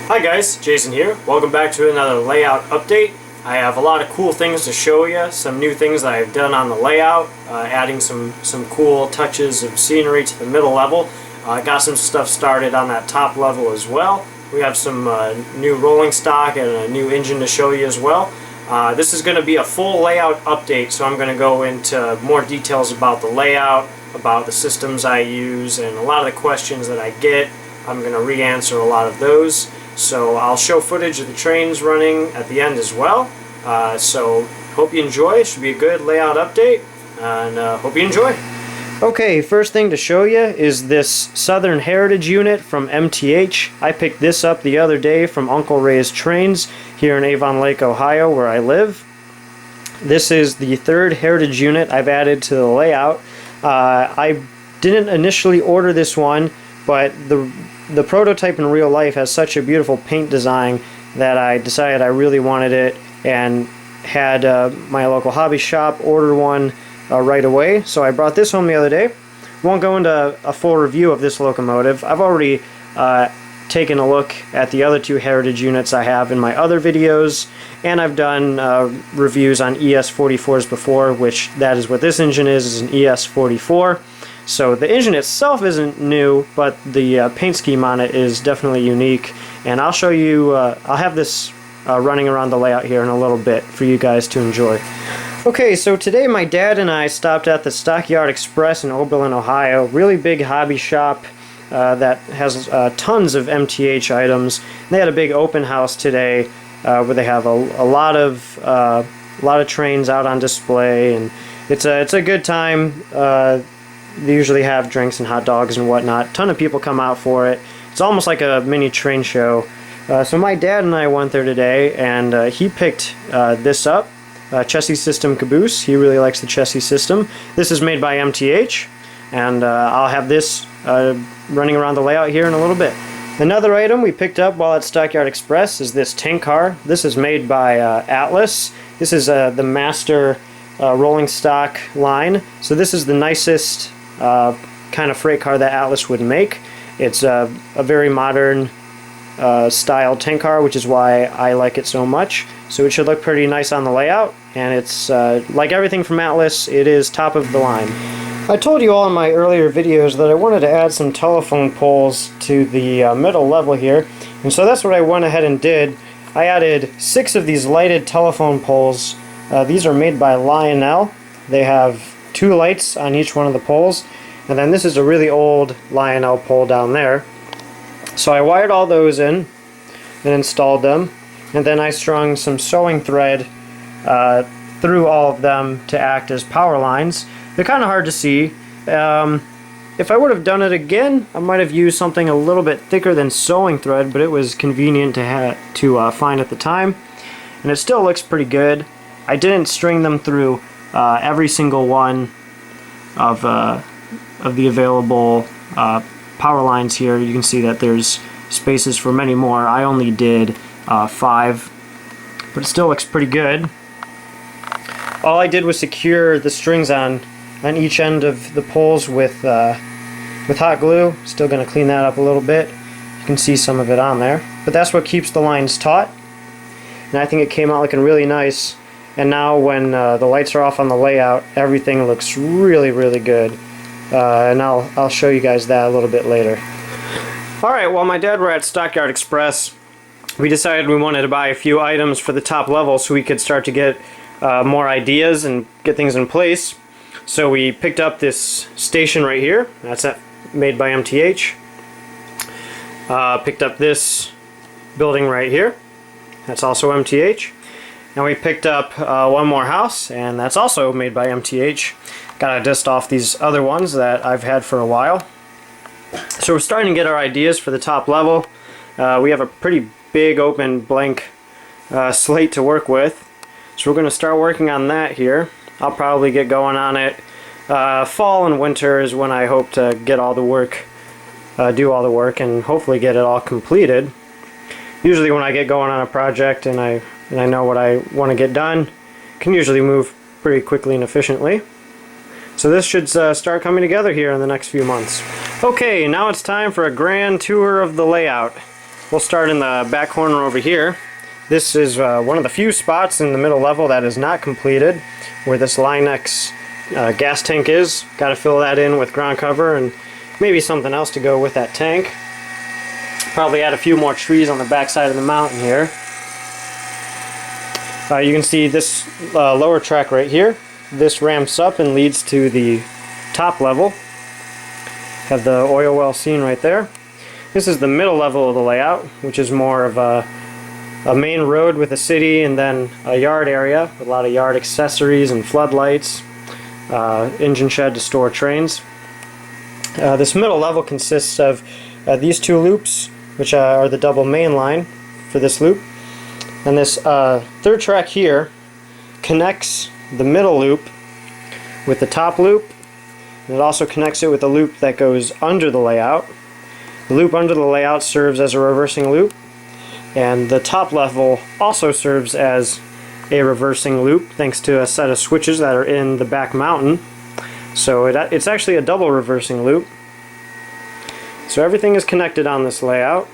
Hi guys, Jason here. Welcome back to another layout update. I have a lot of cool things to show you, some new things that I've done on the layout, adding some cool touches of scenery to the middle level. Got some stuff started on that top level as well. We have some new rolling stock and a new engine to show you as well. This is going to be a full layout update, so I'm going to go into more details about the layout, about the systems I use, and a lot of the questions that I get. I'm going to re-answer a lot of those. So I'll show footage of the trains running at the end as well. So hope you enjoy. It should be a good layout update, and hope you enjoy. Okay, first thing to show you is this Southern Heritage unit from MTH. I picked this up the other day from Uncle Ray's Trains here in Avon Lake, Ohio, where I live. This is the third Heritage unit I've added to the layout. I didn't initially order this one, but the prototype in real life has such a beautiful paint design that I decided I really wanted it, and had my local hobby shop order one right away. So I brought this home the other day. Won't go into a full review of this locomotive. I've already taken a look at the other two Heritage units I have in my other videos, and I've done reviews on ES44s before, which that is what this engine is an ES44. So the engine itself isn't new, but the paint scheme on it is definitely unique, and I'll show you, I'll have this running around the layout here in a little bit for you guys to enjoy. Okay, so today my dad and I stopped at the Stockyard Express in Oberlin, Ohio. Really big hobby shop that has tons of MTH items. They had a big open house today where they have a lot of trains out on display, and it's a good time. They usually have drinks and hot dogs and whatnot. A ton of people come out for it. It's almost like a mini train show. So my dad and I went there today, and he picked this up, Chassis System Caboose. He really likes the chassis system. This is made by MTH, and I'll have this running around the layout here in a little bit. Another item we picked up while at Stockyard Express is this tank car. This is made by Atlas. This is the Master rolling stock line. So this is the nicest kind of freight car that Atlas would make. It's a very modern style tank car, which is why I like it so much. So it should look pretty nice on the layout, and it's like everything from Atlas, it is top of the line. I told you all in my earlier videos that I wanted to add some telephone poles to the middle level here, and so that's what I went ahead and did. I added 6 of these lighted telephone poles. These are made by Lionel. They have 2 lights on each one of the poles, and then this is a really old Lionel pole down there. So I wired all those in and installed them, and then I strung some sewing thread through all of them to act as power lines. They're kind of hard to see. If I would have done it again, I might have used something a little bit thicker than sewing thread, but it was convenient to find at the time, and it still looks pretty good. I didn't string them through every single one of the available power lines here. You can see that there's spaces for many more. I only did 5, but it still looks pretty good. All I did was secure the strings on each end of the poles with hot glue. Still going to clean that up a little bit. You can see some of it on there, but that's what keeps the lines taut, and I think it came out looking really nice. And now when the lights are off on the layout, everything looks really, really good. And I'll show you guys that a little bit later. Alright, while my dad were at Stockyard Express, we decided we wanted to buy a few items for the top level so we could start to get more ideas and get things in place. So we picked up this station right here. That's made by MTH. Picked up this building right here. That's also MTH. And we picked up one more house, and that's also made by MTH. Gotta dust off these other ones that I've had for a while. So we're starting to get our ideas for the top level. We have a pretty big open blank slate to work with. So we're going to start working on that here. I'll probably get going on it. Fall and winter is when I hope to get all the work, do all the work, and hopefully get it all completed. Usually when I get going on a project and I know what I want to get done, can usually move pretty quickly and efficiently. So this should start coming together here in the next few months. Okay, now it's time for a grand tour of the layout. We'll start in the back corner over here. This is one of the few spots in the middle level that is not completed, where this Line-X gas tank is. Got to fill that in with ground cover and maybe something else to go with that tank. Probably add a few more trees on the back side of the mountain here. You can see this lower track right here. This ramps up and leads to the top level. Have the oil well seen right there. This is the middle level of the layout, which is more of a main road with a city and then a yard area with a lot of yard accessories and floodlights, engine shed to store trains. This middle level consists of these two loops, which are the double main line for this loop. And this third track here connects the middle loop with the top loop, and it also connects it with the loop that goes under the layout. The loop under the layout serves as a reversing loop, and the top level also serves as a reversing loop thanks to a set of switches that are in the back mountain. So it's actually a double reversing loop. So everything is connected on this layout.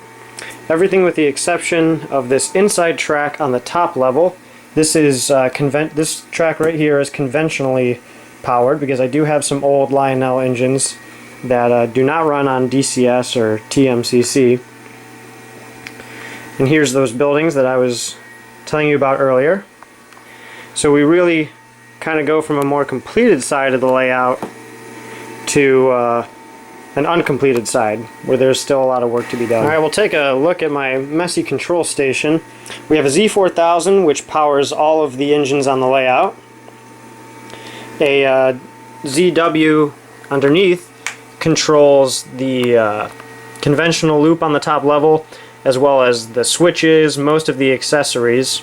Everything with the exception of this inside track on the top level. This is this track right here is conventionally powered because I do have some old Lionel engines that do not run on DCS or TMCC. And here's those buildings that I was telling you about earlier. So we really kind of go from a more completed side of the layout to an uncompleted side where there's still a lot of work to be done. Alright, we'll take a look at my messy control station. We have a Z4000 which powers all of the engines on the layout. A ZW underneath controls the conventional loop on the top level, as well as the switches, most of the accessories.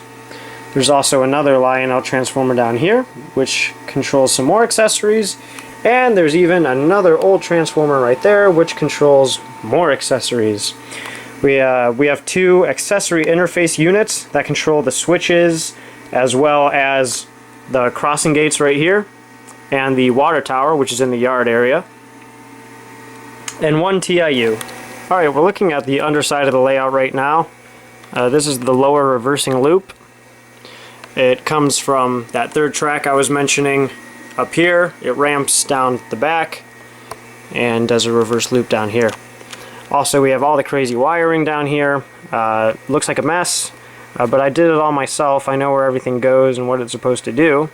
There's also another Lionel transformer down here, which controls some more accessories, and there's even another old transformer right there, which controls more accessories. We have two accessory interface units that control the switches, as well as the crossing gates right here, and the water tower, which is in the yard area, and one TIU. Alright, we're looking at the underside of the layout right now. This is the lower reversing loop. It comes from that third track I was mentioning up here. It ramps down the back and does a reverse loop down here. Also, we have all the crazy wiring down here. Looks like a mess, but I did it all myself. I know where everything goes and what it's supposed to do.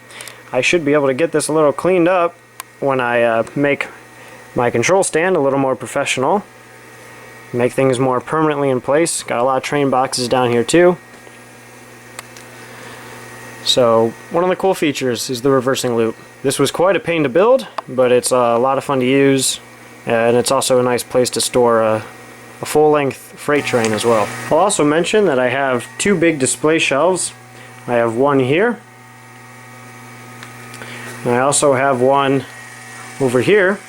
I should be able to get this a little cleaned up when I make my control stand a little more professional. Make things more permanently in place. Got a lot of train boxes down here too. So one of the cool features is the reversing loop. This was quite a pain to build, but it's a lot of fun to use, and it's also a nice place to store a full-length freight train as well. I'll also mention that I have two big display shelves. I have one here, and I also have one over here.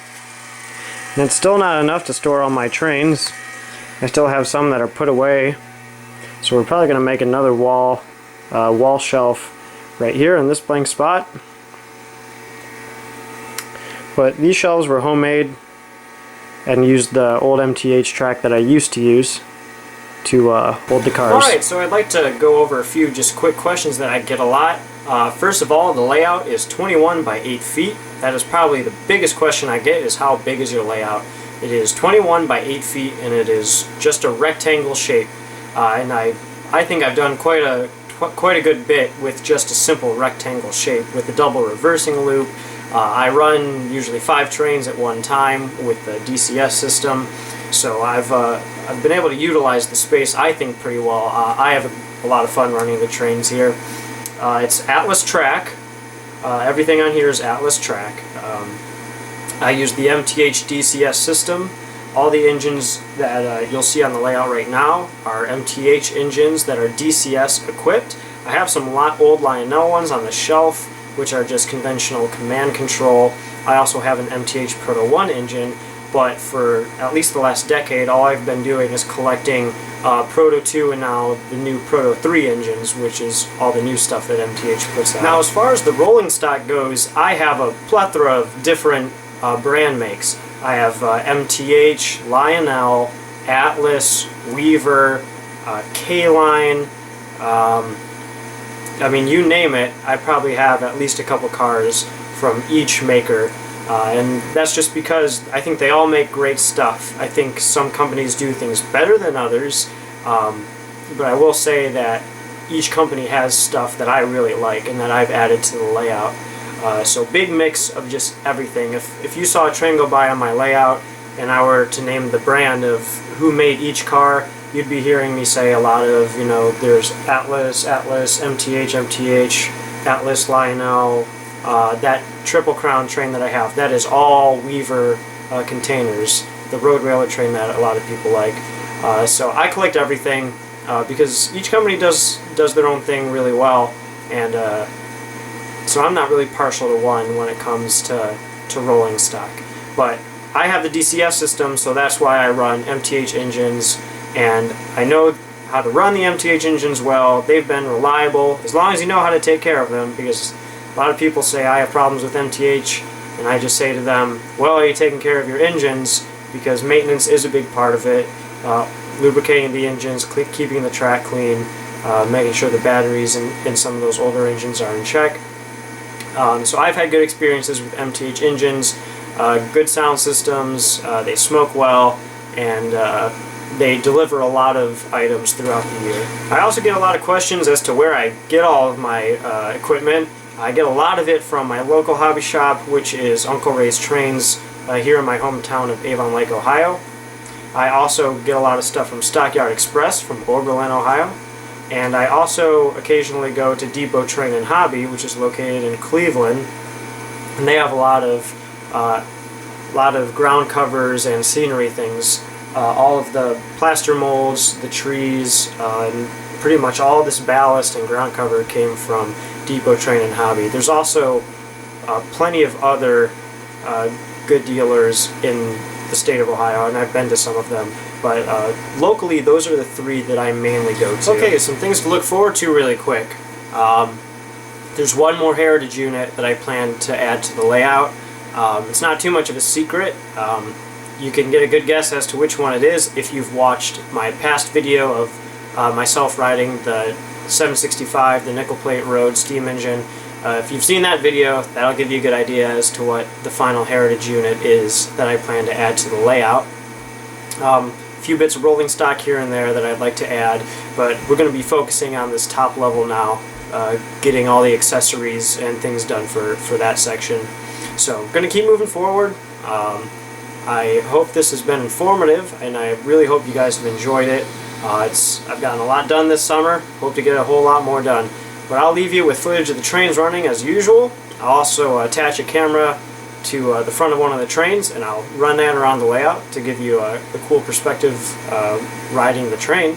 And it's still not enough to store all my trains. I still have some that are put away, so we're probably going to make another wall shelf right here in this blank spot. But these shelves were homemade and used the old MTH track that I used to use to hold the cars. Alright, so I'd like to go over a few just quick questions that I get a lot. First of all, the layout is 21 by 8 feet. That is probably the biggest question I get, is how big is your layout? It is 21 by 8 feet, and it is just a rectangle shape. And I think I've done quite a good bit with just a simple rectangle shape with the double reversing loop. I run usually 5 trains at one time with the DCS system, so I've been able to utilize the space, I think, pretty well. I have a lot of fun running the trains here. It's Atlas track. Everything on here is Atlas track. I use the MTH DCS system. All the engines that you'll see on the layout right now are MTH engines that are DCS equipped. I have some old Lionel ones on the shelf, which are just conventional command control. I also have an MTH Proto 1 engine, but for at least the last decade, all I've been doing is collecting Proto 2 and now the new Proto 3 engines, which is all the new stuff that MTH puts out. Now, as far as the rolling stock goes, I have a plethora of different brand makes. I have MTH, Lionel, Atlas, Weaver, K-line, I mean, you name it, I probably have at least a couple cars from each maker. And that's just because I think they all make great stuff. I think some companies do things better than others, but I will say that each company has stuff that I really like and that I've added to the layout. So big mix of just everything. If you saw a train go by on my layout and I were to name the brand of who made each car, you'd be hearing me say a lot of, you know, there's Atlas, MTH, Atlas, Lionel, that Triple Crown train that I have, that is all Weaver containers, the road railer train that a lot of people like. So I collect everything because each company does their own thing really well, and so I'm not really partial to one when it comes to rolling stock. But I have the DCS system, so that's why I run MTH engines, and I know how to run the MTH engines well. They've been reliable, as long as you know how to take care of them, because a lot of people say I have problems with MTH, and I just say to them, well, are you taking care of your engines? Because maintenance is a big part of it. Lubricating the engines, keeping the track clean, making sure the batteries in some of those older engines are in check. So I've had good experiences with MTH engines, good sound systems, they smoke well, and they deliver a lot of items throughout the year. I also get a lot of questions as to where I get all of my equipment. I get a lot of it from my local hobby shop, which is Uncle Ray's Trains here in my hometown of Avon Lake, Ohio. I also get a lot of stuff from Stockyard Express from Oberlin, Ohio. And I also occasionally go to Depot Train and Hobby, which is located in Cleveland. And they have a lot of ground covers and scenery things. All of the plaster molds, the trees, and pretty much all this ballast and ground cover came from Depot Train and Hobby. There's also plenty of other good dealers in the state of Ohio, and I've been to some of them. But locally, those are the three that I mainly go to. Okay, some things to look forward to really quick. There's one more Heritage unit that I plan to add to the layout. It's not too much of a secret. You can get a good guess as to which one it is if you've watched my past video of myself riding the 765, the nickel plate road steam engine. If you've seen that video, that'll give you a good idea as to what the final Heritage unit is that I plan to add to the layout. A few bits of rolling stock here and there that I'd like to add, but we're going to be focusing on this top level now, getting all the accessories and things done for that section. So, going to keep moving forward. I hope this has been informative, and I really hope you guys have enjoyed it. I've gotten a lot done this summer, hope to get a whole lot more done. But I'll leave you with footage of the trains running as usual. I'll also attach a camera to the front of one of the trains, and I'll run that around the layout to give you a cool perspective riding the train.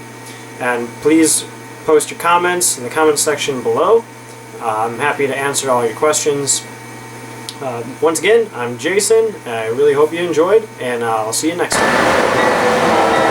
And please post your comments in the comments section below. I'm happy to answer all your questions. Once again, I'm Jason. I really hope you enjoyed, and I'll see you next time.